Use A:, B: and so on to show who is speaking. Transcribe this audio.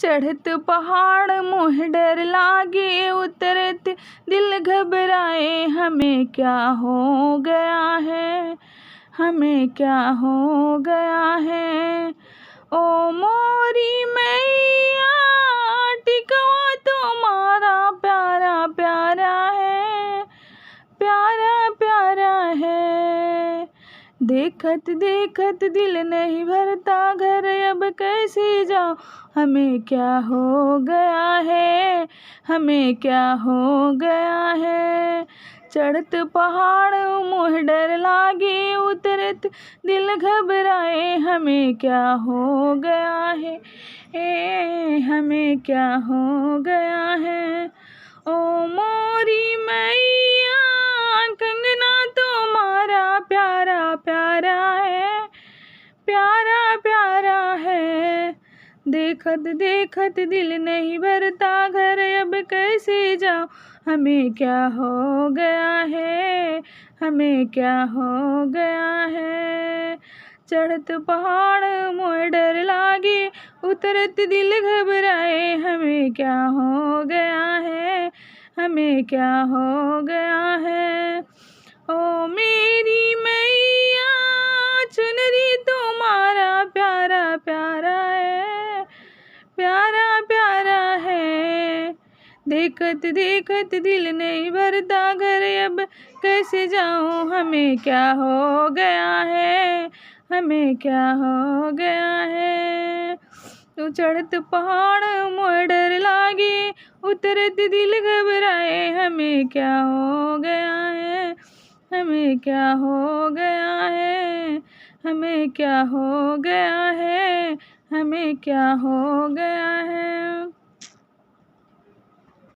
A: चढ़त पहाड़ मोह डर लागे, उतरत दिल घबराए। हमें क्या हो गया है, हमें क्या हो गया है। ओ मोरी मैया टिकवा तुम्हारा प्यारा प्यारा है, प्यारा प्यारा है। देखत देखत दिल नहीं भरता, घर अब कैसे जाऊँ। हमें क्या हो गया है, हमें क्या हो गया है। चढ़त पहाड़ मोह डर लागे, उतरत दिल घबराए। हमें क्या हो गया है, हमें क्या हो गया है। ओ मोरी मैया कंगना तुम्हारा प्यारा प्यारा है, प्यारा प्यारा है। देखत देखत दिल नहीं भरता, घर अब कैसे जाऊँ। हमें क्या हो गया है, हमें क्या हो गया है। चढ़त पहाड़ मोह डर लागे, उतरत दिल घबराए। हमें क्या हो गया है, हमें क्या हो गया है। ओ मेरी मैया चुनरी तुम्हारा प्यारा प्यारा है, प्यारा प्यारा है। देखत देखत दिल नहीं भरता, घर अब कैसे जाऊँ। हमें क्या हो गया है, हमें क्या हो गया है। तो चढ़त पहाड़ मोह डर लागे, उतरत दिल घबराए। हमें क्या हो गया है, हमें क्या हो गया है, हमें क्या हो गया है, हमें क्या हो गया